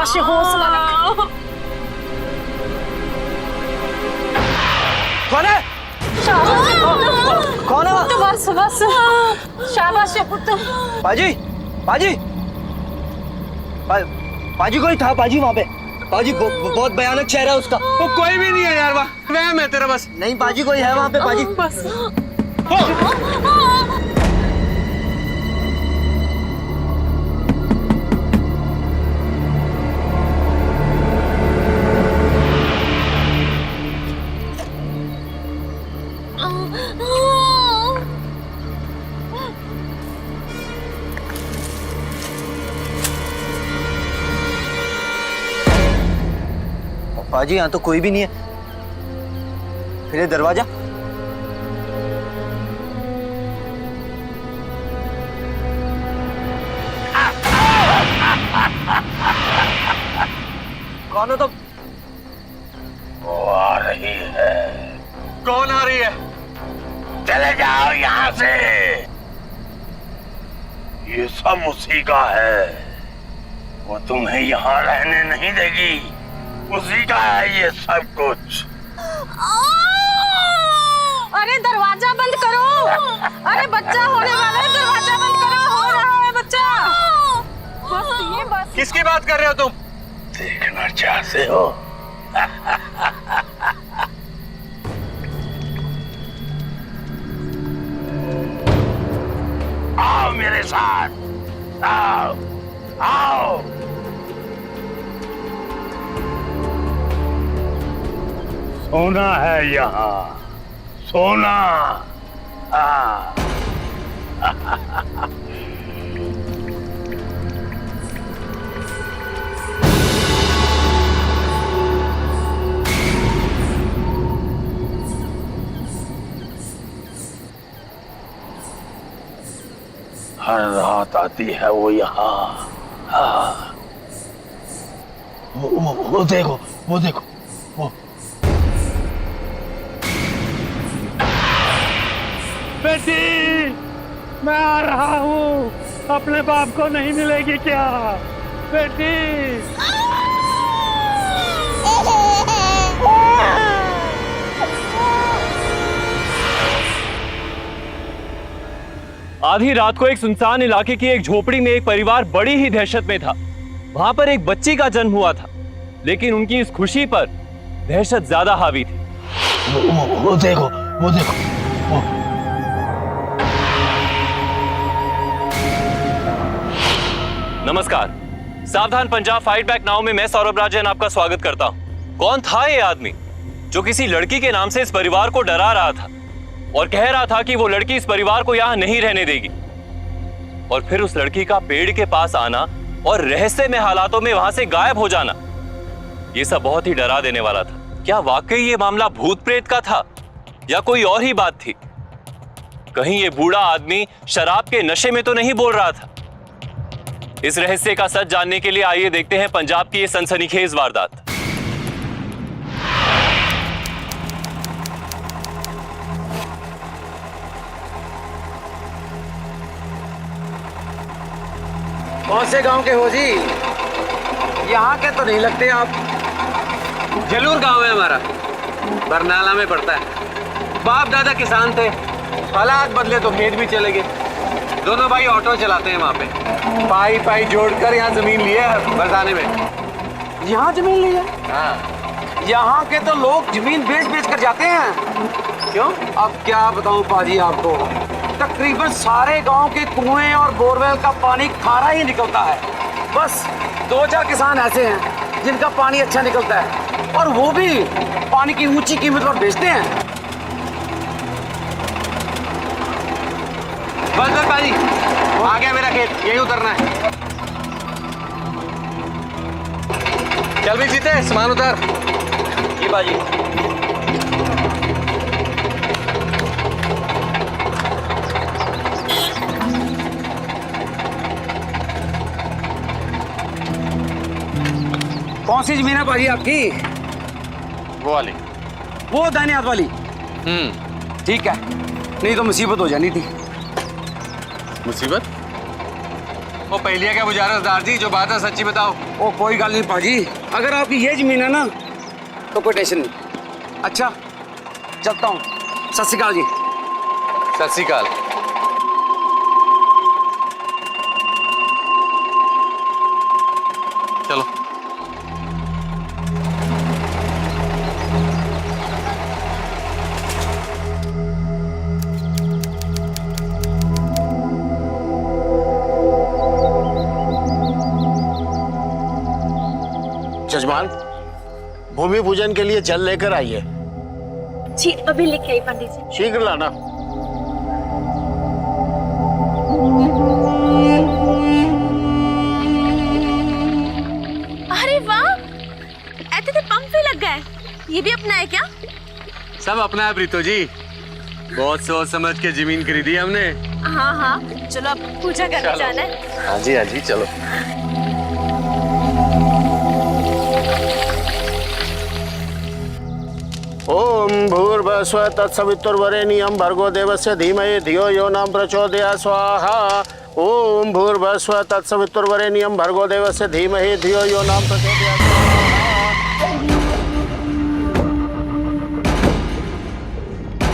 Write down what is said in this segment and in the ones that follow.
शाबाश, हौसला रख। कौन है? कौन है? पुत्र बस बस, शाबाश पुत्र। पाजी, पाजी, पाजी कोई था पाजी वहाँ पे? पाजी बहुत भयानक चेहरा है उसका। वो कोई भी नहीं है यार, वहम है तेरा बस। नहीं पाजी कोई है वहाँ पे पाजी। बस पाजी यहाँ तो कोई भी नहीं है। फिर ये दरवाजा? कौन हो तुम? वो आ रही है। कौन आ रही है? चले जाओ यहाँ से। ये सब उसी का है। वो तुम्हें यहाँ रहने नहीं देगी। उसी का है ये सब कुछ। अरे दरवाजा बंद करो। अरे बच्चा होने वाला है, दरवाजा बंद करो। हो रहा है बच्चा। बस ये बस। किसकी बात कर रहे हो तुम? देखना चाहते हो? आओ मेरे साथ। आओ आओ। सोना है यहाँ, सोना। हाँ। हर रात आती है वो यहाँ। हाँ। वो देखो, वो देखो, वो। बेटी, मैं आ रहा हूँ। अपने बाप को नहीं मिलेगी क्या बेटी? आधी रात को एक सुनसान इलाके की एक झोपड़ी में एक परिवार बड़ी ही दहशत में था। वहां पर एक बच्ची का जन्म हुआ था, लेकिन उनकी इस खुशी पर दहशत ज्यादा हावी थी। वो देखो, वो देखो, वो। नमस्कार, सावधान पंजाब फाइट बैक नाउ में मैं सौरभ राजन आपका स्वागत करता हूं। कौन था ये आदमी जो किसी लड़की के नाम से इस परिवार को डरा रहा था और कह रहा था कि वो लड़की इस परिवार को यहां नहीं रहने देगी, और फिर उस लड़की का पेड़ के पास आना और रहस्यमय हालातों में वहां से गायब हो जाना, ये सब बहुत ही डरा देने वाला था। क्या वाकई ये मामला भूत प्रेत का था या कोई और ही बात थी? कहीं ये बूढ़ा आदमी शराब के नशे में तो नहीं बोल रहा था? इस रहस्य का सच जानने के लिए आइए देखते हैं पंजाब की ये सनसनीखेज वारदात। कौन से गांव के हो जी? यहाँ के तो नहीं लगते आप। जलूर गांव है हमारा, बरनाला में पड़ता है। बाप दादा किसान थे, हालात बदले तो खेत भी चले गए। दोनों भाई ऑटो चलाते हैं वहाँ पे। पाई पाई जोड़कर यहाँ जमीन ली है बरसाने में। यहाँ जमीन ली है? हाँ। यहाँ के तो लोग जमीन बेच बेच कर जाते हैं। क्यों? अब क्या बताऊं पाजी आपको, तकरीबन सारे गांव के कुएं और बोरवेल का पानी खारा ही निकलता है। बस 2-4 किसान ऐसे हैं जिनका पानी अच्छा निकलता है, और वो भी पानी की ऊंची कीमत पर बेचते हैं। बस बस भाई, आ गया मेरा खेत, यही उतरना है। चल भी जीते, सामान उतार। ये बाजी कौन सी जमीन है भाजी आपकी? वो वाली। वो दाहिने हाथ वाली? ठीक है, नहीं तो मुसीबत हो जानी थी। मुसीबत? वो पहलिया क्या बुझा रहे सरदार जी, जो बात है सच्ची बताओ। ओ कोई गल नहीं पाजी, अगर आपकी ये जमीन है ना तो कोई टेंशन नहीं। अच्छा चलता हूँ, सत श्री अकाल जी। सत श्री अकाल। चलो। जजमान, भूमि पूजन के लिए जल लेकर आइए। जी अभी लेके आई पंडित जी। शीघ्र लाना। अरे वाह, ऐसे तो पंप भी लग गए। ये भी अपना है क्या? सब अपना है प्रीतो जी, बहुत सोच समझ के जमीन खरीदी हमने। हाँ हाँ, चलो अब पूजा करने जाना है। हाँ जी चलो। ओम भूर्भुवस्सुवः तत्सवितुर्वरेण्यं भर्गो देवस्य धीमहि धियो यो न प्रचोदयात् स्वाहा। ओम भूर्भुवस्सुवः तत्सवितुर्वरेण्यं भर्गो देवस्य धीमहि धियो यो न प्रचोदयात् स्वाहा।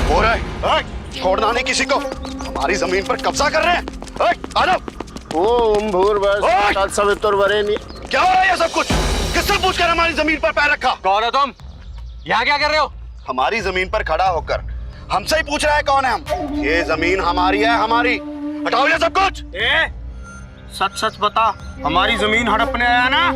हो रहा है, छोड़ना नहीं किसी को। हमारी जमीन पर कब्जा कर रहे हैं। आ जाओ। ओम भूर्भुवस्सुवः तत्सवितुर्वरेण्यं। क्या हो रहा है ये सब कुछ? किसने पूछकर हमारी जमीन पर पैर रखा? कौन हो तुम? यहाँ क्या कर रहे हो? हमारी जमीन पर खड़ा होकर हमसे ही पूछ रहा है कौन है हम? ये जमीन हमारी है, हमारी। हटाओ ये सब कुछ। सच सच बता, हमारी जमीन हड़पने आया ना?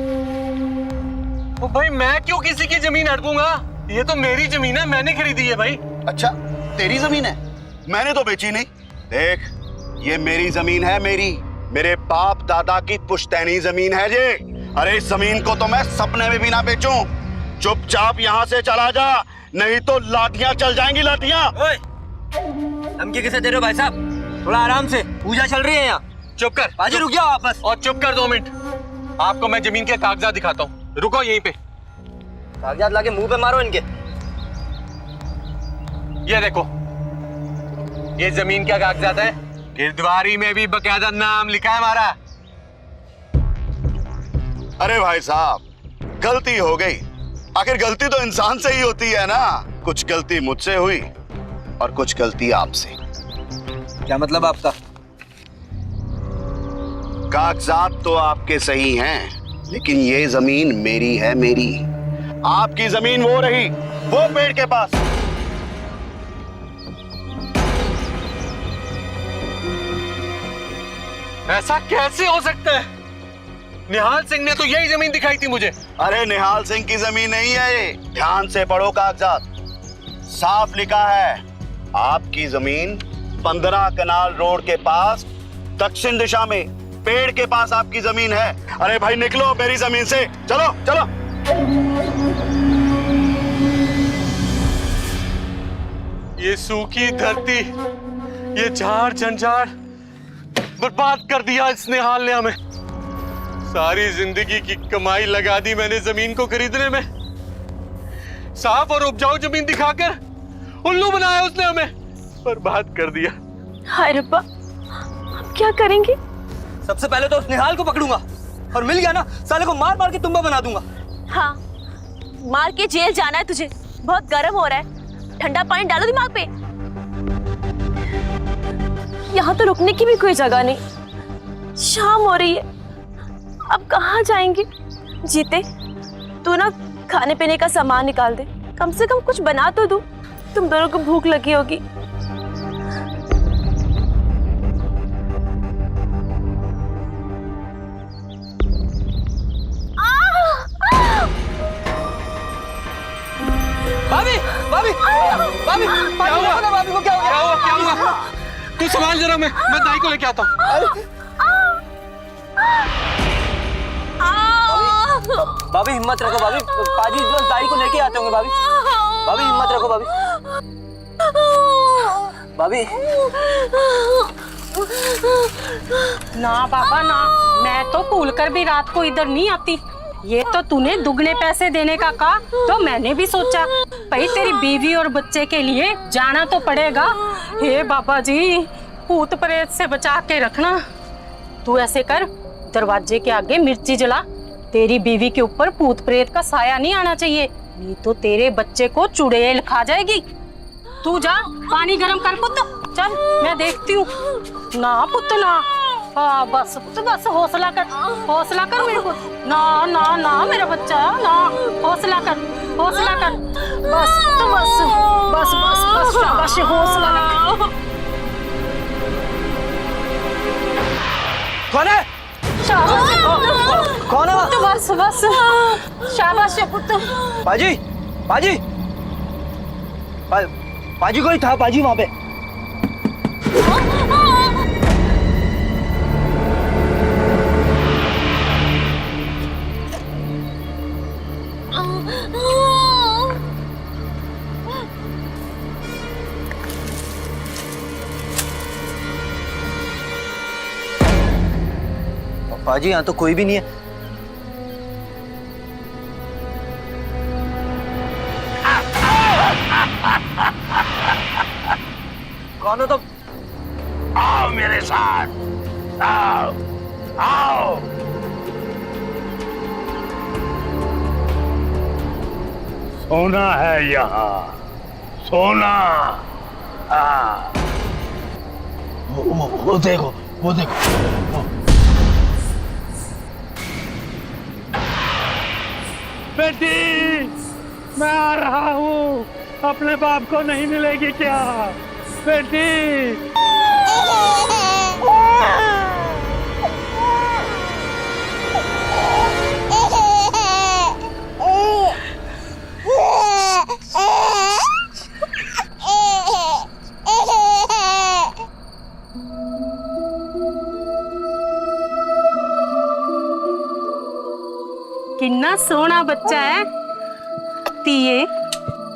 ओ भाई, मैं क्यों किसी की जमीन हड़पूंगा? ये तो मेरी जमीन है, मैंने खरीदी है भाई। अच्छा, तेरी जमीन है? मैंने तो बेची नहीं। देख, ये मेरी जमीन है, मेरे बाप दादा की पुश्तैनी जमीन है ये। अरे इस जमीन को तो मैं सपने में भी ना बेचूं। चुपचाप यहाँ से चला जा, नहीं तो लाठियां चल जाएंगी, लाठियां। धमकी किसे दे रहे हो भाई साहब? थोड़ा आराम से, पूजा चल रही है यहाँ। चुप कर बाजी, रुक जाओ वापस। और चुप कर 2 मिनट। आपको मैं जमीन के कागजात दिखाता हूँ, रुको यहीं पे। कागजात लाके मुंह पे मारो इनके। ये देखो, ये जमीन क्या कागजात है। गिरद्वारी में भी बकायदा नाम लिखा है हमारा। अरे भाई साहब, गलती हो गई। आखिर गलती तो इंसान से ही होती है ना। कुछ गलती मुझसे हुई और कुछ गलती आपसे। क्या मतलब आपका? कागजात तो आपके सही हैं, लेकिन ये जमीन मेरी है, मेरी। आपकी जमीन वो रही, वो पेड़ के पास। ऐसा कैसे हो सकता है? निहाल सिंह ने तो यही जमीन दिखाई थी मुझे। अरे निहाल सिंह की जमीन नहीं है ये। ध्यान से पढ़ो कागजात, साफ लिखा है आपकी जमीन 15 कनाल रोड के पास दक्षिण दिशा में पेड़ के पास आपकी जमीन है। अरे भाई निकलो मेरी जमीन से, चलो चलो। ये सूखी धरती, ये झाड़ झंझाड़ बर्बाद कर दिया इस निहाल ने हमें। सारी जिंदगी की कमाई लगा दी मैंने जमीन को खरीदने में। साफ और उपजाऊ जमीन दिखाकर उल्लू बनाया उसने हमें, बर्बाद कर दिया। हाय रब्बा, अब क्या करेंगे? सबसे पहले तो उस निहाल को पकड़ूंगा, और मिल गया ना साले को मार मार के तुम्बा बना दूंगा। हाँ, मार के जेल जाना है तुझे। बहुत गर्म हो रहा है, ठंडा पानी डालो दिमाग पे। यहाँ तो रुकने की भी कोई जगह नहीं। शाम हो रही है, अब कहाँ जाएंगे? जीते, तू ना खाने पीने का सामान निकाल दे, कम से कम कुछ बना तो दो। तुम दोनों को भूख लगी होगी। भाभी, भाभी, भाभी, क्या हुआ? भाभी को क्या हो गया? क्या हुआ? तू संभाल जरा, मैं दाई को लेके आता हूँ। भाभी हिम्मत रखो भाभी, पाजी दाई को लेके आते होंगे भाभी। भाभी हिम्मत रखो भाभी। भाभी ना पापा ना, मैं तो भूल कर भी रात को इधर नहीं आती। ये तो तूने दुगने पैसे देने का कहा, तो मैंने भी सोचा भाई तेरी बीवी और बच्चे के लिए जाना तो पड़ेगा। हे बाबा जी, भूत प्रेत से बचा के रखना। तू ऐसे कर, दरवाजे के आगे मिर्ची जला। तेरी बीवी के ऊपर भूत प्रेत का साया नहीं आना चाहिए, नहीं तो तेरे बच्चे को चुड़ैल खा जाएगी। तू जा पानी गरम कर पुत्र, चल मैं देखती हूँ। ना पुत्र ना, हाँ बस पुत्र बस, हौसला कर मेरे को। ना ना ना मेरा बच्चा, ना हौसला कर बस पुत्र बस बस बस बस, शाबाश हौसला कर। कौन है? शाबाश कौन है? पुत्र बस बस, शाबाश पुत्र। पाजी पाजी पाजी कोई था पाजी वहां पे? पाजी यहाँ तो कोई भी नहीं है। कौन हो तुम? आओ मेरे साथ, आओ आओ। सोना है यहाँ, सोना। हाँ, वो देखो, वो देखो। बेटी, मैं आ रहा हूँ। अपने बाप को नहीं मिलेगी क्या बेटी? कितना सोना बच्चा है तिये।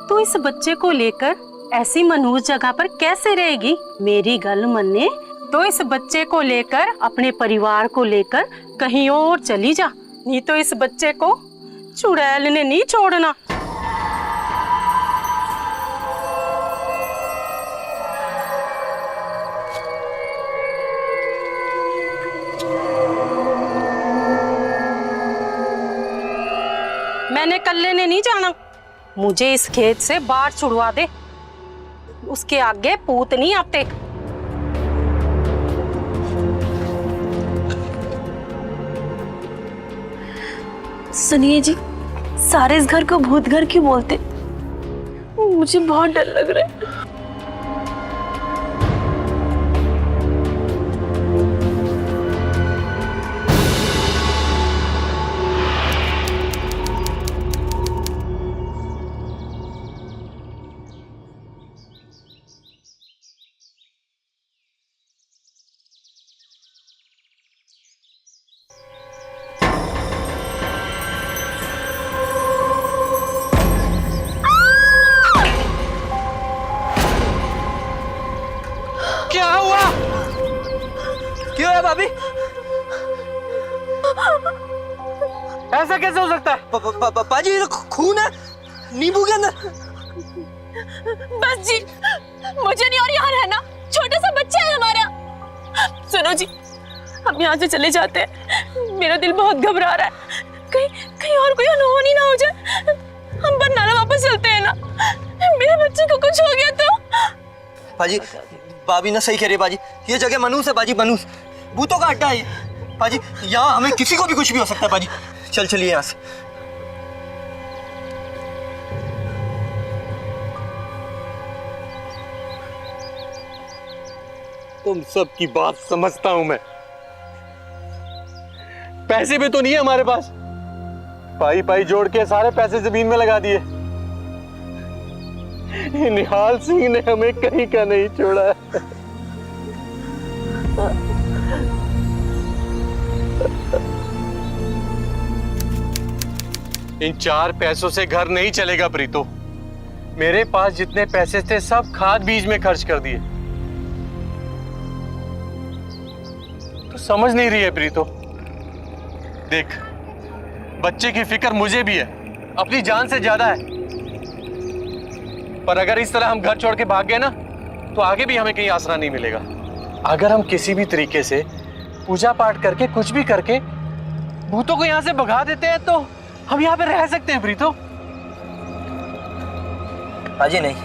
तू इस बच्चे को लेकर ऐसी मनहूस जगह पर कैसे रहेगी? मेरी गल मन्ने तो इस बच्चे को लेकर, अपने परिवार को लेकर कहीं और चली जा, नहीं तो इस बच्चे को चुड़ैल ने नहीं छोड़ना। मैंने कल्ले ने नहीं जाना, मुझे इस खेत से बाहर छुड़वा दे, उसके आगे पूत नहीं आते। सुनिए जी, सारे इस घर को भूत घर क्यों बोलते? मुझे बहुत डर लग रहा है। क्या हुआ? क्यों है भाभी? ऐसा कैसे हो सकता है? पाजी ये तो खून है नींबू के अंदर। बस जी, मुझे नहीं और यहाँ रहना, छोटा सा बच्चा है हमारा। सुनो जी, हम यहाँ से चले जाते हैं, मेरा दिल बहुत घबरा रहा है। कहीं और कोई अनहोनी ना हो जाए। हम बरनाला वापस चलते हैं ना, मेरे बच्चे को कुछ हो गया तो। पाजी भाभी ना सही कह रही है पाजी, ये जगह मनूस है पाजी, मनूस भूतों का अड्डा है ये। पाजी यहाँ हमें किसी को भी कुछ भी हो सकता है पाजी। चलिए यहाँ से। तुम सब की बात समझता हूं मैं। पैसे भी तो नहीं है हमारे पास, पाई पाई जोड़ के सारे पैसे जमीन में लगा दिए। निहाल सिंह ने हमें कहीं का नहीं छोड़ा है। इन 4 पैसों से घर नहीं चलेगा प्रीतो। मेरे पास जितने पैसे थे सब खाद बीज में खर्च कर दिए। तो समझ नहीं रही है प्रीतो। देख, बच्चे की फिक्र मुझे भी है, अपनी जान से ज्यादा है। पर अगर इस तरह हम घर छोड़ के भाग गए ना, तो आगे भी हमें कहीं आसरा नहीं मिलेगा। अगर हम किसी भी तरीके से पूजा पाठ करके कुछ भी करके भूतों को यहाँ से भगा देते हैं तो हम यहाँ पे रह सकते हैं प्रीतो। पाजी नहीं,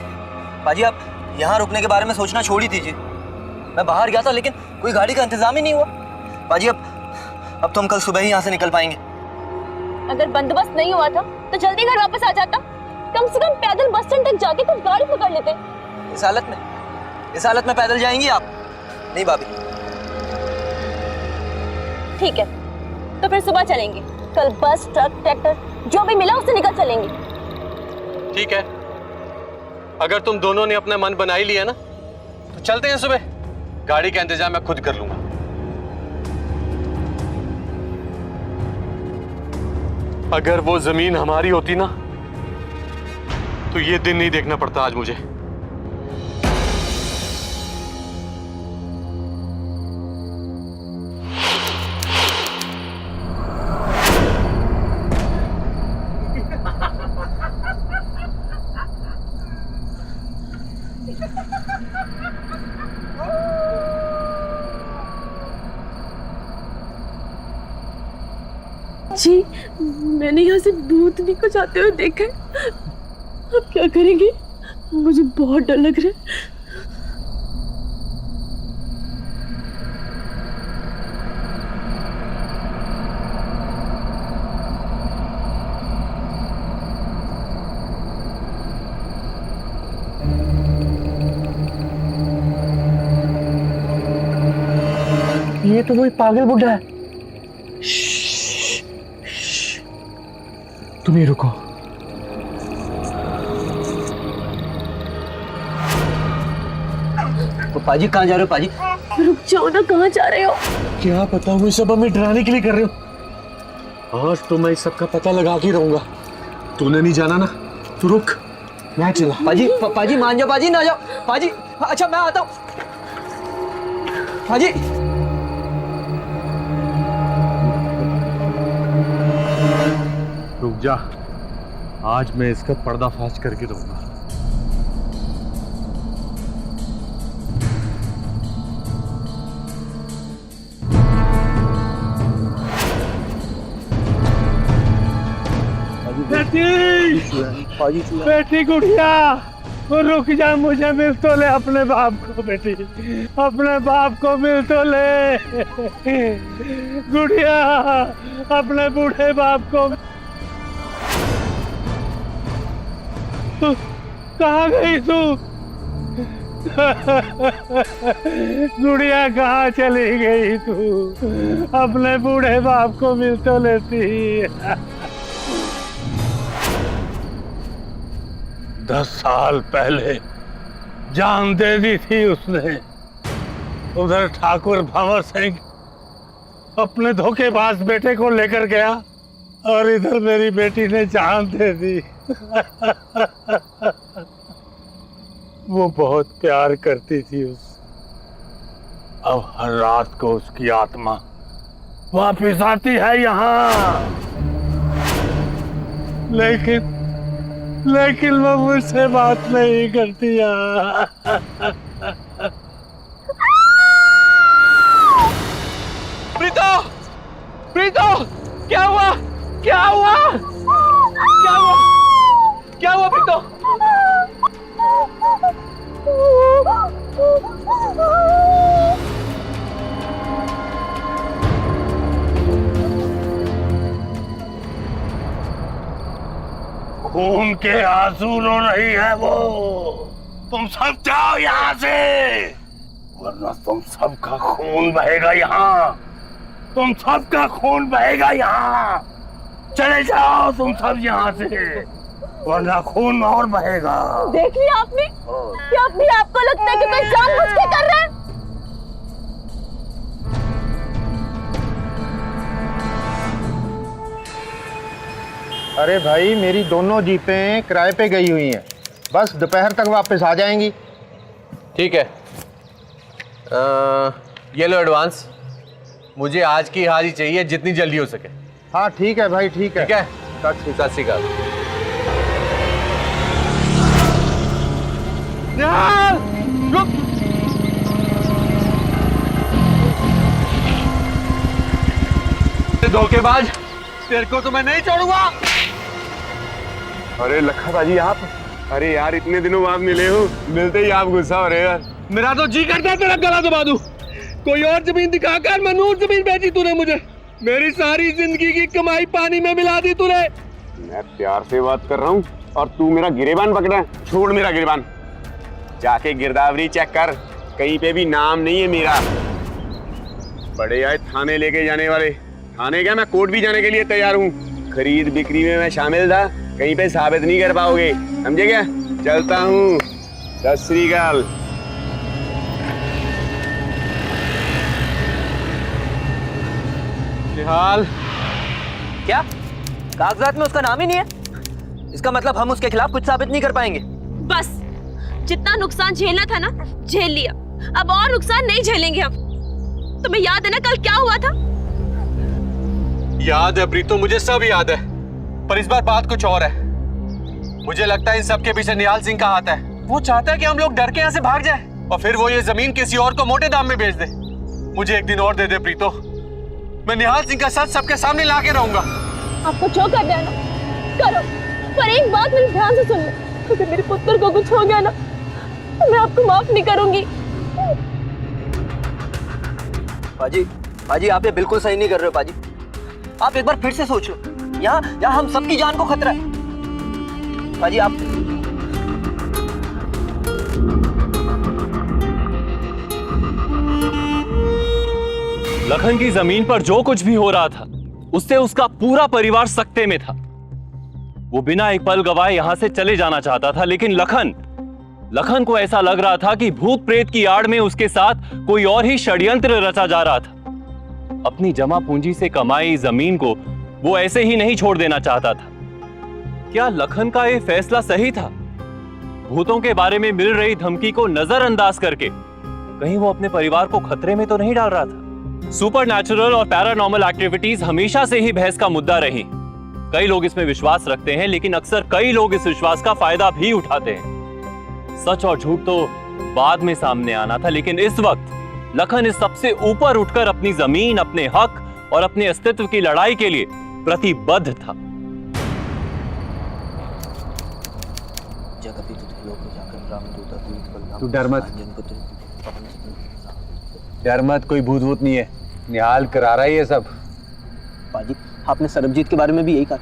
पाजी आप यहाँ रुकने के बारे में सोचना छोड़ ही दीजिए। मैं बाहर गया था लेकिन कोई गाड़ी का इंतजाम ही नहीं हुआ। पाजी अब तो हम कल सुबह ही यहाँ से निकल पाएंगे। अगर बंदोबस्त नहीं हुआ था तो जल्दी घर वापस आ जाता। कम से कम पैदल बस स्टैंड तक जाके कुछ गाड़ी पकड़ लेते। इस हालत में पैदल जाएंगी आप? नहीं भाभी। ठीक है, तो फिर सुबह चलेंगे। कल बस, ट्रक, ट्रैक्टर जो भी मिला उससे निकल चलेंगे। ठीक है, अगर तुम दोनों ने अपना मन बना ही लिया ना तो चलते हैं सुबह। गाड़ी का इंतजाम मैं खुद कर लूंगा। अगर वो जमीन हमारी होती ना तो ये दिन नहीं देखना पड़ता आज मुझे। जी, मैंने यहाँ से भूतनी को जाते हुए देखा है। अब क्या करेंगे? मुझे बहुत डर लग रहा है। ये तो वही पागल बुढ़ा है। तुम ही रुको। तो पाजी कहाँ जा रहे हो पाजी? रुक जाओ ना, कहाँ जा रहे हो? क्या पता, वो सब हमें डराने के लिए कर रहे हो। आज तो मैं इस सब का पता लगा के रहूंगा। तूने नहीं जाना ना, तू रुक, मैं चला। पाजी मान जाओ, पाजी ना जाओ। पाजी अच्छा मैं आता हूँ। पाजी रुक जा, आज मैं इसका पर्दाफाश करके रहूंगा। बेटी गुड़िया, रुक जा, मुझे मिल तो ले अपने बाप को। बेटी अपने बाप को मिल तो ले। गुड़िया अपने बूढ़े बाप को। कहाँ गई तू? गुड़िया कहाँ चली गई तू? अपने बूढ़े बाप को मिल तो लेती। 10 साल पहले जान दे दी थी उसने। उधर ठाकुर भंवर सिंह अपने धोखेबाज बेटे को लेकर गया और इधर मेरी बेटी ने जान दे दी। वो बहुत प्यार करती थी उस। अब हर रात को उसकी आत्मा वापिस आती है यहाँ, लेकिन वो मुझसे बात नहीं करती यार। प्रीतो, प्रीतो, क्या हुआ? क्या हुआ? क्या हुआ? क्या हुआ प्रीतो? खून के आंसू रो रही है वो। तुम सब जाओ यहाँ से, वरना तुम सबका खून बहेगा यहाँ। तुम सबका खून बहेगा यहाँ। चले जाओ तुम सब यहाँ से, वरना खून और बहेगा। देख लिया आपने? क्या अपने आप को लगता है कि मैं जानबूझ के कर रहा है? अरे भाई, मेरी दोनों जीपें किराए पे गई हुई हैं, बस दोपहर तक वापस आ जाएंगी। ठीक है, ये लो एडवांस। मुझे आज की आज ही चाहिए, जितनी जल्दी हो सके। हाँ ठीक है भाई, ठीक है। ठीक है, सत श्री अकाल। धोखेबाज, तेरे को तो मैं नहीं छोड़ूंगा। अरे लखा बाजी आप, अरे यार इतने दिनों बाद मिले हो, मिलते ही आप गुस्सा हो रहे हो यार। मेरा तो जी करता है तेरा गला दबा दूं। कोई और जमीन दिखाकर मनूर जमीन बेची तूने मुझे। मेरी सारी जिंदगी की कमाई पानी में मिला दी तूने। मैं प्यार से बात कर रहा हूँ और तू मेरा गिरेबान पकड़ा है। छोड़ मेरा गिरेबान, जाके गिरदावरी चेक कर, कहीं पे भी नाम नहीं है मेरा। बड़े आए थाने लेके जाने वाले, थाने क्या मैं कोर्ट भी जाने के लिए तैयार हूँ। खरीद बिक्री में मैं शामिल था, कहीं पे साबित नहीं कर पाओगे, समझे क्या? चलता हूँ, सत श्री अकाल। हाल क्या कागजात में उसका नाम ही नहीं है? इसका मतलब हम उसके खिलाफ कुछ साबित नहीं कर पाएंगे। बस जितना नुकसान झेलना था ना, झेल लिया। अब और नुकसान नहीं झेलेंगे हम। तुम्हें याद है ना कल क्या हुआ था? याद है प्रीतो, मुझे सब याद है, पर इस बार बात कुछ और है। मुझे लगता है इन सब के पीछे निहाल सिंह का हाथ है। वो चाहता है कि हम लोग डर के यहाँ से भाग जाएं और फिर वो ये जमीन किसी और को मोटे दाम में बेच दे। मुझे एक दिन और दे दे प्रीतो, मैं निहाल सिंह का सच सबके सामने ला के रहूंगा। आपको जो करना है ना करो, पर एक बात मेरे ध्यान से सुन लो, अगर मेरे पुत्र को कुछ हो गया ना तो मैं आपको माफ नहीं करूंगी। पाजी आप ये बिल्कुल सही नहीं कर रहे हो पाजी। आप एक बार फिर से सोच लो, यहाँ हम सबकी जान को खतरा है। पाजी आप लखन की जमीन पर जो कुछ भी हो रहा था उससे उसका पूरा परिवार सकते में था। वो बिना एक पल गवाए यहां से चले जाना चाहता था, लेकिन लखन को ऐसा लग रहा था कि भूत प्रेत की आड़ में उसके साथ कोई और ही षड्यंत्र रचा जा रहा था। अपनी जमा पूंजी से कमाई जमीन को वो ऐसे ही नहीं छोड़ देना चाहता था। क्या लखन का यह फैसला सही था? भूतों के बारे में मिल रही धमकी को नजरअंदाज करके कहीं वो अपने परिवार को खतरे में तो नहीं डाल रहा था? सुपरनैचुरल और पैरानॉर्मल एक्टिविटीज हमेशा से ही बहस का मुद्दा रही। कई लोग इसमें विश्वास रखते हैं, लेकिन अक्सर कई लोग इस विश्वास का फायदा भी उठाते हैं। सच और झूठ तो बाद में सामने आना था, लेकिन इस वक्त लखन इस सबसे ऊपर उठकर अपनी जमीन, अपने हक और अपने अस्तित्व की लड़ाई के लिए प्रतिबद्ध था। तू डर मत, कोई भूत वूत नहीं है, निहाल करा रहा है ये सब। पाजी आपने सरबजीत के बारे में भी यही कहा,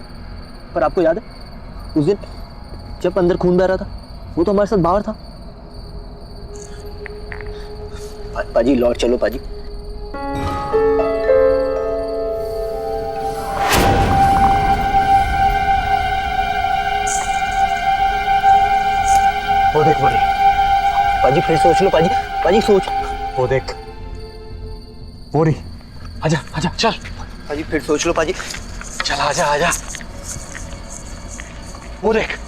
पर आपको याद है उस दिन जब अंदर खून बह रहा था, वो तो हमारे साथ बाहर था। पाजी लौट चलो पाजी। वो देख पाजी, फिर सोच लो पाजी सोच। वो देख वो रही, आजा आजा चल। पाजी फिर सोच लो पाजी। चल आजा आजा। वो देख,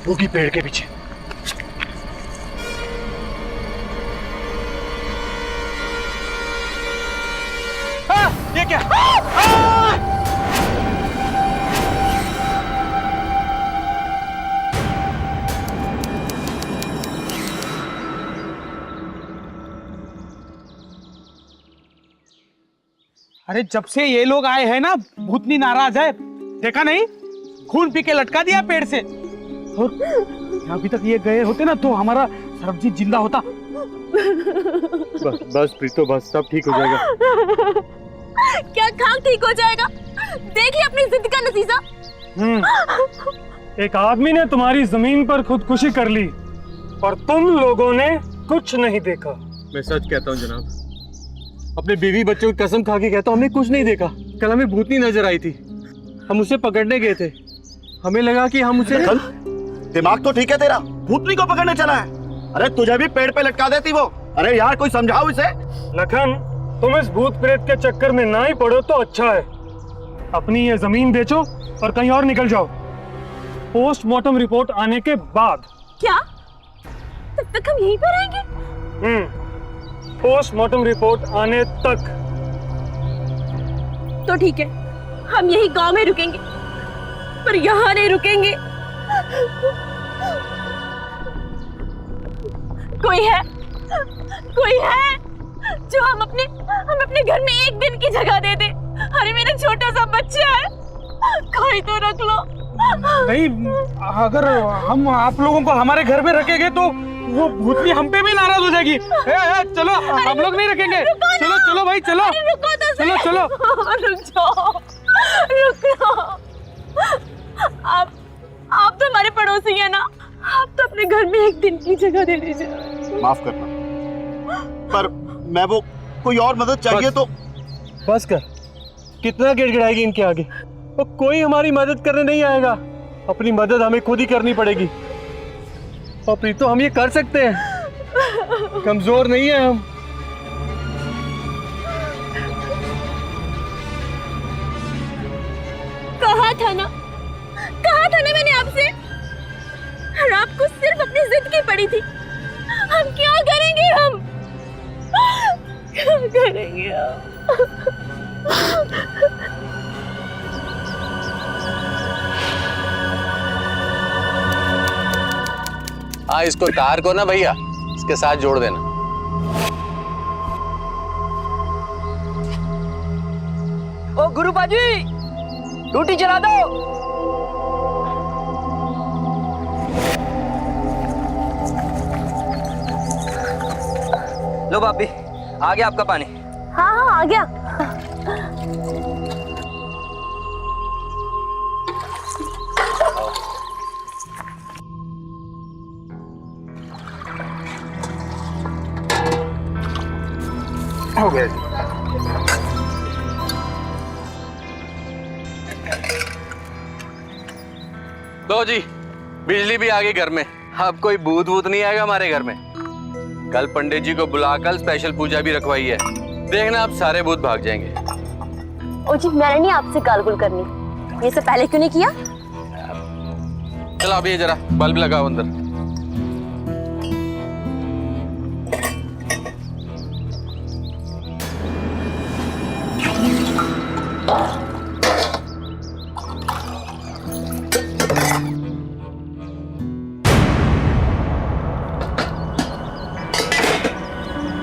वो की पेड़ के पीछे। ये क्या? अरे जब से ये लोग आए हैं ना, भूतनी नाराज है। देखा नहीं, खून पी के लटका दिया पेड़ से। और अभी तक ये गए होते ना तो हमारा सरबजीत जिंदा होता। बस प्रीतो बस, सब ठीक हो जाएगा। क्या काम ठीक हो जाएगा? देख लिया अपनी जिद का नतीजा। एक आदमी ने तुम्हारी जमीन पर खुदकुशी कर ली और तुम लोगों ने कुछ नहीं देखा। मैं सच कहता हूँ जनाब, अपने बीवी बच्चों की कसम खा के कहता हूँ, हमने कुछ नहीं देखा। कल हमें भूतनी नजर आई थी, हम उसे पकड़ने गए थे। हमें लगा कि हम उसे दिमाग तो ठीक है तेरा, भूतनी को पकड़ने चला है। अरे तुझे भी पेड़ पे लटका देती वो। अरे यार कोई समझाओ इसे। लखन तुम इस भूत प्रेत के चक्कर में ना ही पड़ो तो अच्छा है। अपनी ये जमीन बेचो और कहीं और निकल जाओ। पोस्टमार्टम रिपोर्ट आने के बाद। क्या तब तक हम यहीं पर रहेंगे? पोस्टमार्टम रिपोर्ट आने तक। तो ठीक है, हम यही गांव में रुकेंगे, पर यहाँ नहीं रुकेंगे। कोई है जो हम अपने घर में एक दिन की जगह दे दे। अरे मेरा छोटा सा बच्चा है, कोई तो रख लो। नहीं, अगर हम आप लोगों को हमारे घर में रखेंगे तो वो भूतनी हम पे भी नाराज हो जाएगी। चलो, हम लोग नहीं रखेंगे। चलो चलो भाई, चलो चलो चलो। रुक जाओ, रुक जाओ। आप तो हमारे पड़ोसी हैं ना, आप तो अपने घर में एक दिन की जगह दे दीजिए। माफ करना, पर मैं वो कोई और मदद चाहिए तो। बस कर, कितना गिड़गिड़ाएगी इनके आगे। वो कोई हमारी मदद करने नहीं आएगा, अपनी मदद हमें खुद ही करनी पड़ेगी। और प्रीतो, हम ये कर सकते हैं, कमजोर नहीं है हम। कहा था ना मैंने आपसे, और आपको सिर्फ अपनी जिद की पड़ी थी। हम क्या करेंगे, हम क्या करेंगे हाँ, इसको तार को ना भैया इसके साथ जोड़ देना। ओ गुरु पाजी, ड्यूटी चला दो। लो भाभी, आ गया आपका पानी। हाँ हाँ, आ गया। हो गया जी। लो जी, बिजली भी आ गई घर में। अब कोई भूत वूत नहीं आएगा हमारे घर में। कल पंडित जी को बुलाकर स्पेशल पूजा भी रखवाई है, देखना आप सारे भूत भाग जाएंगे। ओ जी, मैंने नहीं आपसे गालगुल करनी, ये सब पहले क्यों नहीं किया? चलो अभी जरा बल्ब लगाओ अंदर।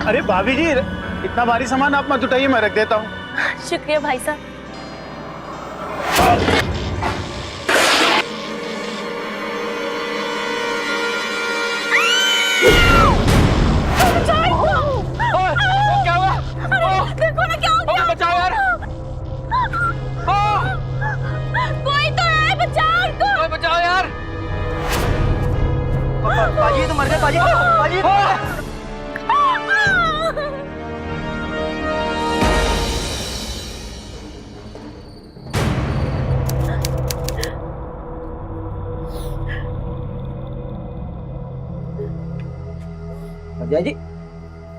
अरे भाभी जी, इतना भारी सामान आप मत उठाइए, मैं रख देता हूँ। शुक्रिया भाई साहब। क्या हुआ? देखो ना क्या हो गया। बचाओ यार। कोई तो है, बचाओ उनको। बचाओ यार। पाजी तो मर गए, पाजी पाजी।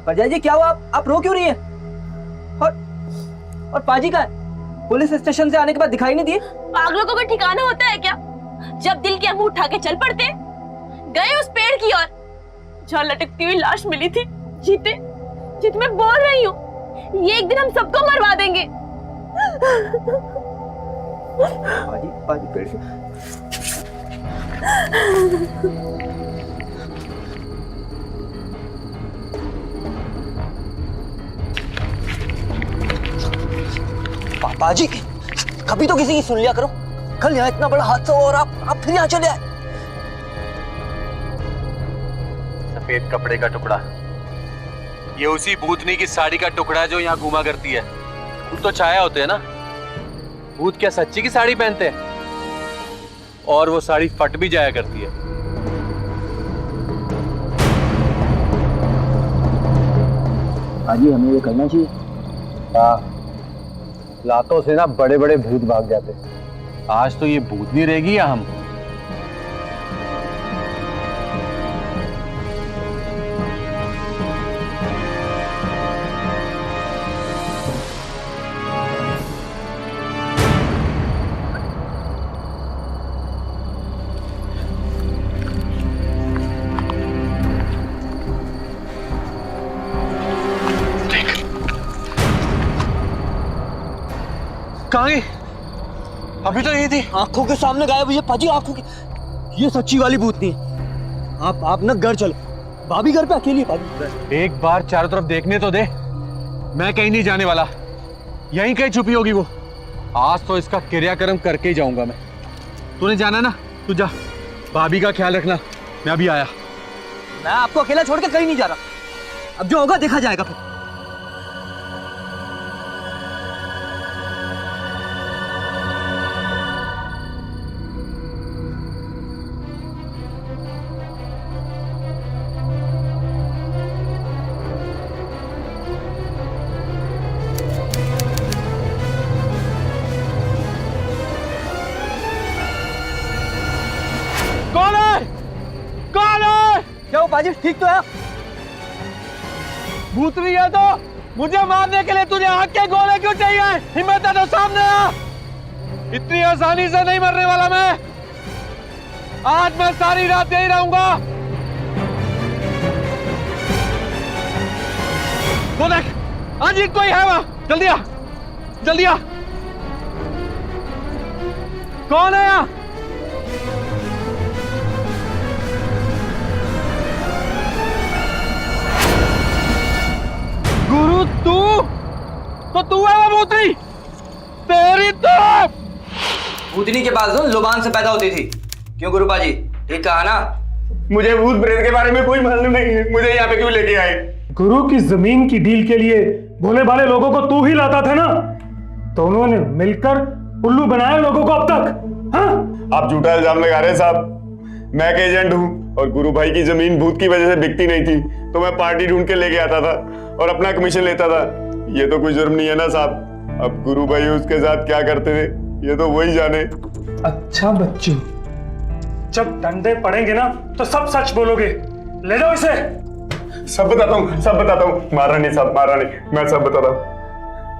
परजाई जी क्या हुआ? आप रो क्यों रही हैं? और पाजी का पुलिस स्टेशन से आने के बाद दिखाई नहीं दिए? पागलों को कोई ठिकाना होता है क्या? जब दिल के मुंह उठा के चल पड़ते, गए उस पेड़ की ओर जहाँ लटकती हुई लाश मिली थी। जीते जीते मैं बोल रही हूँ, ये एक दिन हम सबको मरवा देंगे। पाजी पाजी पेड़ से। पाजी, कभी तो किसी की सुन लिया करो। कल यहाँ इतना बड़ा हादसा हुआ और आप फिर यहाँ चले आए। सफेद कपड़े का टुकड़ा, ये उसी भूतनी की साड़ी का टुकड़ा है जो यहाँ घूमा करती है। भूत तो छाया होते हैं ना, भूत क्या सच्ची की साड़ी पहनते हैं? और वो साड़ी फट भी जाया करती है। पाजी, हमें ये करना चाहिए। हाँ, लातों से ना बड़े बड़े भूत भाग जाते। आज तो ये भूत नहीं रहेगी या हम। कहाँ गई? अभी तो यही थी। आंखों के सामने गायब हुई है पाजी, आंखों की। ये सच्ची वाली भूतनी है। आप ना घर चलो, भाभी घर पे अकेली है पाजी। एक बार चारों तरफ देखने तो दे। मैं कहीं नहीं जाने वाला। यहीं कहीं छुपी होगी वो। आज तो इसका क्रियाक्रम करके ही जाऊंगा मैं। तूने जाना ना, तू जा, भाभी का ख्याल रखना, मैं अभी आया। मैं आपको अकेला छोड़ के कहीं नहीं जा रहा, अब जो होगा देखा जाएगा फिर। कौन है? कौन है? क्या हो पाजी, ठीक तो है? भूतनी है तो मुझे मारने के लिए तुझे आग के गोले क्यों चाहिए? हिम्मत है तो सामने आ। इतनी आसानी से नहीं मरने वाला मैं। आज मैं सारी रात यही रहूंगा। वो देख, आज ही कोई है वहां। जल्दी आ, जल्दी आ। कौन है यहाँ? गुरु तो तू है वो भूतनी? तेरी तो भूतनी के पास लुबान से पैदा होती थी। क्यों गुरु पाजी, ठीक कहा ना? मुझे भूत प्रेत के बारे में कोई मालूम नहीं है, मुझे यहाँ पे क्यों लेके आए? गुरु की जमीन की डील के लिए भोले भाले लोगों को तू ही लाता था ना, तो उन्होंने मिलकर उल्लू बनाया लोगों को अब तक। हाँ? आप झूठा इल्जाम लगा रहे हैं साहब। मैं एक एजेंट हूँ और गुरु भाई की जमीन भूत की वजह से बिकती नहीं थी, तो मैं पार्टी ढूंढ के लेके आता था और अपना कमीशन लेता था। ये तो कोई जुर्म नहीं है ना साहब। अब गुरु भाई उसके साथ क्या करते थे ये तो वही जाने। अच्छा बच्चों, जब डंडे पड़ेंगे ना तो सब सच बोलोगे। ले जाओ इसे। सब बताता हूँ, सब बताता हूँ। मारा नहीं साहब, मारा नहीं, मैं सब बताता हूँ।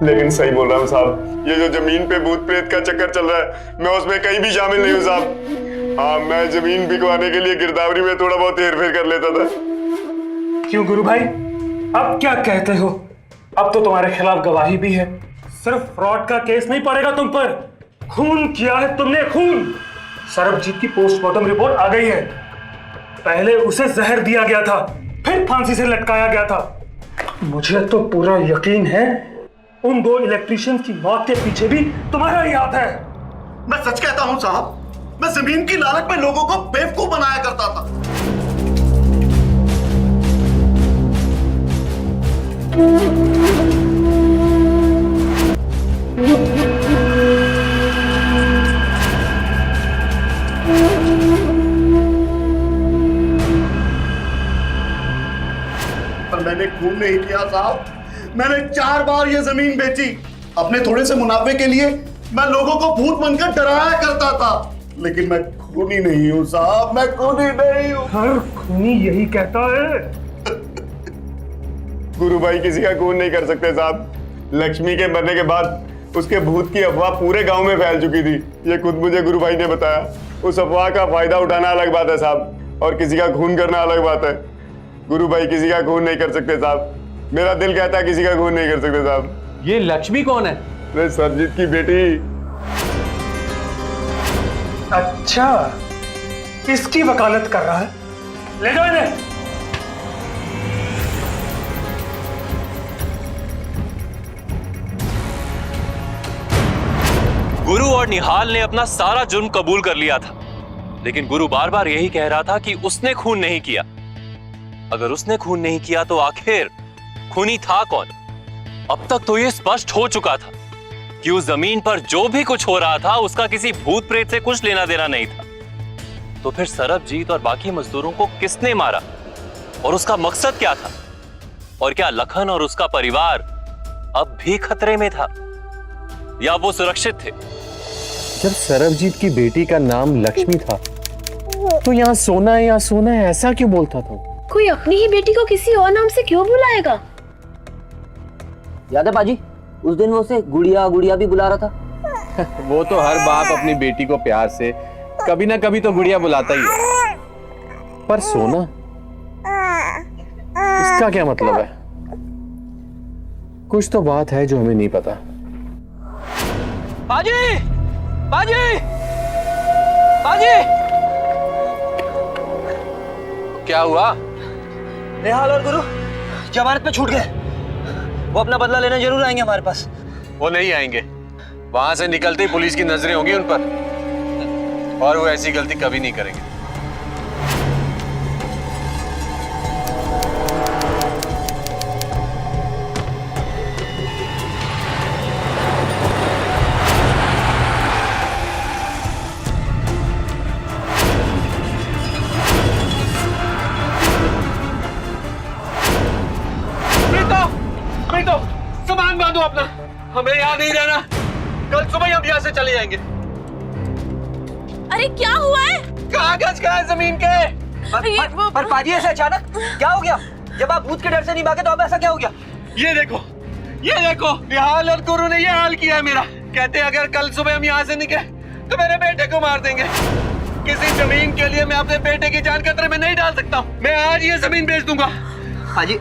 लेकिन सही बोल रहा हूँ साहब, ये जो जमीन पे भूत प्रेत का चक्कर चल रहा है, मैं उसमें कहीं भी शामिल नहीं हूँ साहब। हाँ, मैं जमीन बिकवाने के लिए गिरदावरी में थोड़ा बहुत हेरफेर कर लेता था। क्यों गुरु भाई, अब क्या कहते हो? अब तो तुम्हारे खिलाफ गवाही भी है। सिर्फ फ्रॉड का केस नहीं पड़ेगा तुम पर, खून किया है तुमने, खून। सरबजीत की पोस्टमार्टम रिपोर्ट आ गई है। पहले उसे जहर दिया गया था, फिर फांसी से लटकाया गया था। मुझे तो पूरा यकीन है उन दो इलेक्ट्रिशियन की मौत के पीछे भी तुम्हारा ही हाथ है। मैं सच कहता हूं साहब, मैं जमीन की लालच में लोगों को बेवकूफ बनाया करता था। पर मैंने खून नहीं किया साहब। मैंने 4 बार ये जमीन बेची। अपने थोड़े से मुनाफे के लिए मैं लोगों को भूत बनकर डराया करता था, लेकिन मैं खूनी नहीं हूं साहब, मैं खूनी नहीं हूं। हर खूनी यही कहता है। गुरु भाई किसी का खून नहीं कर सकते साहब। लक्ष्मी के मरने के बाद उसके भूत की अफवाह पूरे गांव में फैल चुकी थी। ये खुद मुझे गुरु भाई ने बताया। उस अफवाह का फायदा उठाना अलग बात है साहब, और किसी का खून करना अलग बात है। गुरु भाई किसी का खून नहीं कर सकते साहब। मेरा दिल कहता है किसी का खून नहीं कर सकते साहब। ये लक्ष्मी कौन है? अरे सरजीत की बेटी। अच्छा, इसकी वकालत कर रहा है। ले जाओ इन्हें। गुरु और निहाल ने अपना सारा जुर्म कबूल कर लिया था, लेकिन गुरु बार बार यही कह रहा था कि उसने खून नहीं किया। अगर उसने खून नहीं किया तो आखिर खूनी था कौन? अब तक तो यह स्पष्ट हो चुका था कि उस जमीन पर जो भी कुछ हो रहा था उसका किसी भूत प्रेत से कुछ लेना देना नहीं था। तो फिर सरबजीत और बाकी मजदूरों को किसने मारा और उसका मकसद क्या था? और क्या लखन और उसका परिवार अब भी खतरे में था या वो सुरक्षित थे? जब सरबजीत की बेटी का नाम लक्ष्मी था तो यहाँ सोना है, यहाँ सोना है, ऐसा क्यों बोलता था? कोई अपनी ही बेटी को किसी और नाम से क्यों बुलाएगा? याद है पाजी, उस दिन वो उसे गुड़िया गुड़िया भी बुला रहा था। वो तो हर बाप अपनी बेटी को प्यार से कभी ना कभी तो गुड़िया बुलाता ही है। पर सोना, इसका क्या मतलब है? कुछ तो बात है जो हमें नहीं पता। पाजी, पाजी, पाजी। क्या हुआ? निहाल और गुरु जमानत पे छूट गए। वो अपना बदला लेने जरूर आएंगे हमारे पास। वो नहीं आएंगे। वहां से निकलते ही पुलिस की नजरें होंगी उन पर, और वो ऐसी गलती कभी नहीं करेंगे। सामान बांधो अपना, हमें यहाँ नहीं रहना। कल सुबह हम यहाँ से चले जाएंगे। अरे क्या हुआ है? कागज कहाँ है जमीन के? पर पाजी ऐसे अचानक क्या हो गया? जब आप भूत के डर से नहीं भागे तो अब ऐसा क्या हो गया? ये देखो निहाल और गुरु ने ये हाल किया है मेरा। कहते अगर कल सुबह हम यहाँ से निकले तो मेरे बेटे को मार देंगे। किसी जमीन के लिए मैं अपने बेटे की जान खतरे में नहीं डाल सकता। मैं आज ये जमीन बेच दूंगा।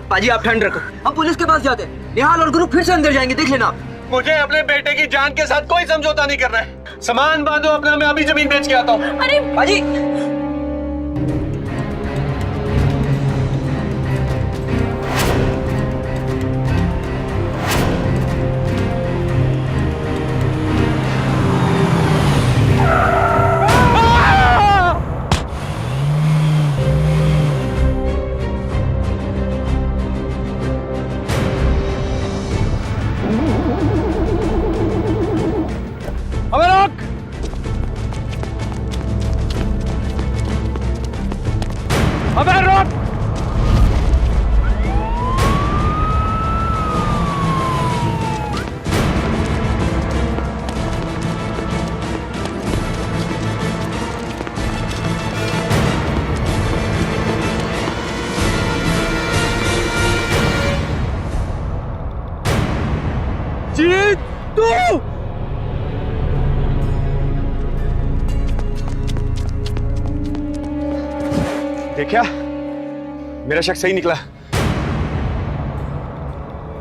पाजी आप ठंड रखो, हम पुलिस के पास जाते हैं। निहाल और गुरु फिर से अंदर जाएंगे, देख लेना। मुझे अपने बेटे की जान के साथ कोई समझौता नहीं करना है। सामान बांधो अपना, मैं अभी जमीन बेच के आता हूँ। अरे पाजी देखा, मेरा शक सही निकला।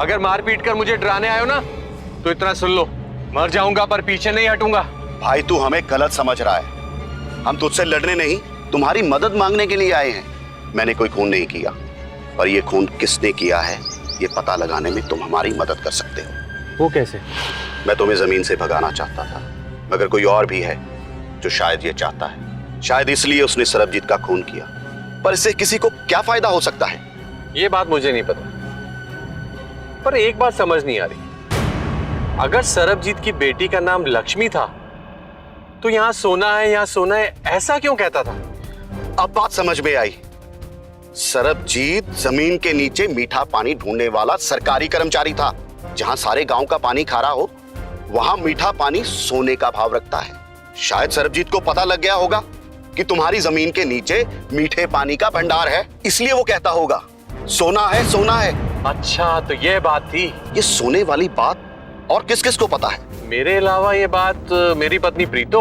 अगर मार पीट कर मुझे डराने आए हो ना तो इतना सुन लो, मर जाऊंगा पर पीछे नहीं हटूंगा। भाई तू हमें गलत समझ रहा है। हम तुझसे लड़ने नहीं, तुम्हारी मदद मांगने के लिए आए हैं। मैंने कोई खून नहीं किया, पर ये खून किसने किया है ये पता लगाने में तुम हमारी मदद कर सकते हो। वो कैसे? मैं तुम्हें जमीन से भगाना चाहता था, मगर कोई और भी है जो शायद ये चाहता है। शायद इसलिए उसने सरबजीत का खून किया, पर इससे किसी को क्या फायदा हो सकता है? ये बात मुझे नहीं पता, पर एक बात समझ नहीं आ रही। अगर सरबजीत की बेटी का नाम लक्ष्मी था तो यहाँ सोना है, यहाँ सोना है, ऐसा क्यों कहता था? अब बात समझ में आई। सरबजीत जमीन के नीचे मीठा पानी ढूंढने वाला सरकारी कर्मचारी था। जहां सारे गांव का पानी खारा हो, वहां मीठा पानी सोने का भाव रखता है। शायद सरबजीत को पता लग गया होगा कि तुम्हारी जमीन के नीचे मीठे पानी का भंडार है, इसलिए वो कहता होगा सोना है, सोना है। अच्छा, तो ये बात थी। ये सोने वाली बात और किस किस को पता है? मेरे अलावा ये बात मेरी पत्नी प्रीतो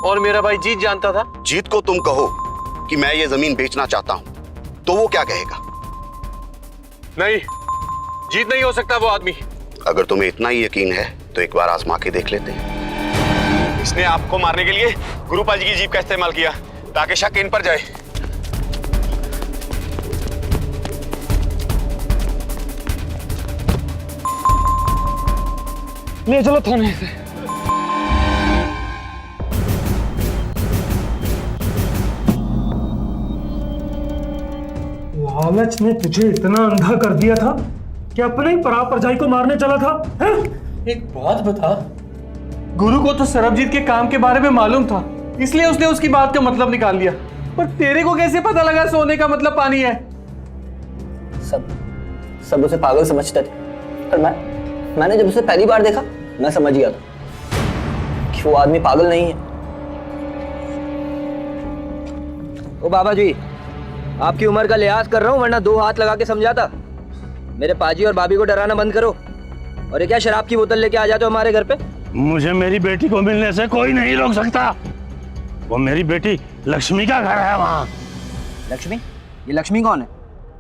और मेरा भाई जीत जानता था। जीत को तुम कहो कि मैं ये जमीन बेचना चाहता हूं, तो वो क्या कहेगा? नहीं, जीत नहीं हो सकता वो आदमी। अगर तुम्हें इतना ही यकीन है तो एक बार आजमा के देख लेते हैं। इसने आपको मारने के लिए गुरुपा जी की जीप का इस्तेमाल किया ताकि शक इन पर जाए। ले चलो थाने से। लालच ने तुझे इतना अंधा कर दिया था कि अपने ही पराप परजाई को मारने चला था, हैं? एक बात बता, गुरु को तो सरबजीत के काम के बारे में मालूम था, इसलिए उसने उसकी बात का मतलब निकाल लिया। पर तेरे को कैसे पता लगा सोने का मतलब पानी है? सब उसे पागल समझते थे, पर मैंने जब उसे पहली बार देखा मैं समझ गया था कि वो आदमी पागल नहीं है। ओ बाबा जी, आपकी उम्र का लिहाज कर रहा हूं, वरना 2 हाथ लगा के समझाता। मेरे पाजी और भाभी को डराना बंद करो। और ये क्या शराब की बोतल लेके आ जाते हो हमारे घर पे? मुझे मेरी बेटी को मिलने से कोई नहीं रोक सकता। वो मेरी बेटी लक्ष्मी का घर है वहाँ। लक्ष्मी? ये लक्ष्मी कौन है?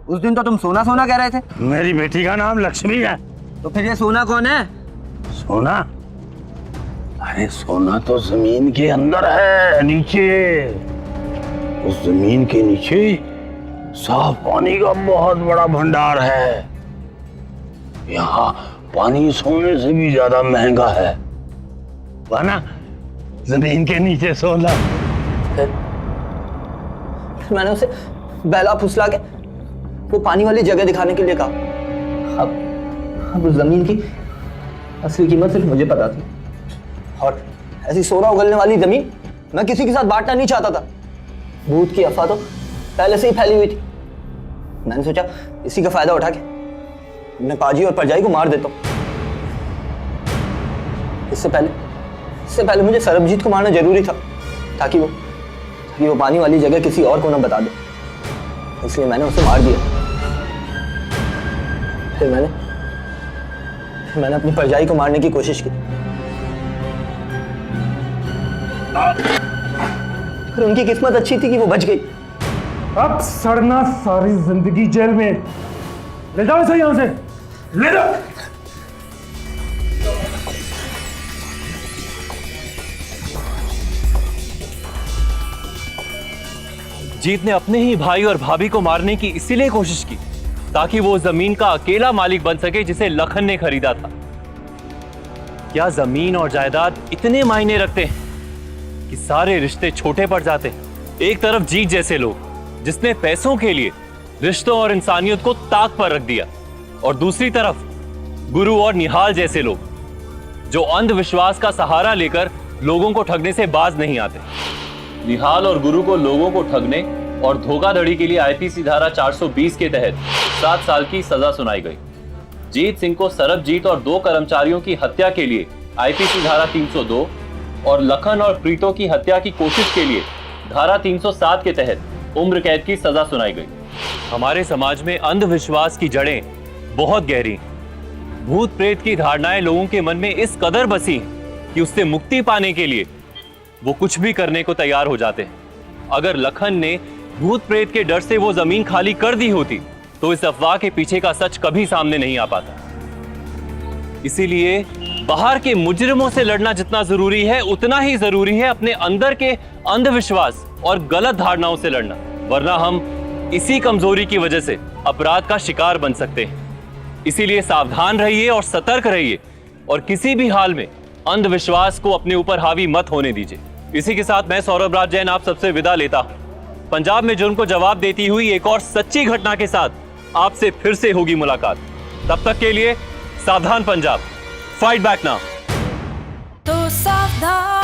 उस दिन तो तुम सोना सोना कह रहे थे। मेरी बेटी का नाम लक्ष्मी है। तो फिर ये सोना कौन है? सोना? अरे सोना तो जमीन के अंदर है, नीचे। उस जमीन के नीचे साफ पानी का बहुत बड़ा भंडार है। यहाँ पानी सोने से भी ज्यादा महंगा है, वरना जमीन के नीचे सोना। फिर मैंने उसे बहला फुसला के वो पानी वाली जगह दिखाने के लिए कहा। अब उस जमीन की असली कीमत सिर्फ मुझे पता थी, और ऐसी सोना उगलने वाली जमीन मैं किसी के साथ बांटना नहीं चाहता था। भूत की अफवाह तो पहले से ही फैली हुई थी। मैंने सोचा इसी का फायदा उठा के अपने पाजी और परजाई को मार देता हूं। इससे पहले मुझे सरबजीत को मारना जरूरी था, ताकि वो पानी वाली जगह किसी और को ना बता दे। इसलिए मैंने उसे मार दिया। फिर मैंने अपनी परजाई को मारने की कोशिश की, पर उनकी किस्मत अच्छी थी कि वो बच गई। अब सड़ना सारी जिंदगी जेल में। ले जाओ इसे यहां से, ले जाओ। जीत ने अपने ही भाई और भाभी को मारने की इसीलिए कोशिश की ताकि वो जमीन का अकेला मालिक बन सके जिसे लखन ने खरीदा था। क्या जमीन और जायदाद इतने मायने रखते हैं कि सारे रिश्ते छोटे पड़ जाते हैं? एक तरफ जीत जैसे लोग जिसने पैसों के लिए रिश्तों और इंसानियत को ताक पर रख दिया, और दूसरी तरफ गुरु और निहाल जैसे लोग जो अंधविश्वास का सहारा लेकर लोगों को ठगने से बाज नहीं आते। निहाल और गुरु को लोगों को ठगने और धोखाधड़ी के लिए आईपीसी धारा 420 के तहत 7 साल की सजा सुनाई गई। जीत सिंह को सरबजीत और 2 कर्मचारियों की हत्या के लिए आईपीसी धारा 302 और लखन और प्रीतो की हत्या की कोशिश के लिए धारा 307 के तहत उम्र कैद की सजा सुनाई गई। हमारे समाज में अंधविश्वास की जड़ें बहुत गहरी हैं। भूत प्रेत की धारणाएं लोगों के मन में इस कदर बसी कि उससे मुक्ति पाने के लिए वो कुछ भी करने को तैयार हो जाते हैं। अगर लखन ने भूत प्रेत के डर से वो जमीन खाली कर दी होती तो इस अफवाह के पीछे का सच कभी सामने नहीं आ पाता। इसीलिए बाहर के मुजरिमों से लड़ना जितना जरूरी है, उतना ही जरूरी है अपने अंदर के अंधविश्वास और गलत धारणाओं से लड़ना, वरना हम इसी कमजोरी की वजह से अपराध का शिकार बन सकते हैं। इसीलिए सावधान रहिए और सतर्क रहिए, और किसी भी हाल में अंधविश्वास को अपने ऊपर हावी मत होने दीजिए। इसी के साथ मैं सौरभ राज जैन आप सबसे विदा लेता हूं। पंजाब में जुर्म को जवाब देती हुई एक और सच्ची घटना के साथ आपसे फिर से होगी मुलाकात। तब तक के लिए सावधान पंजाब, फाइट बैक नाउ। तो सावधान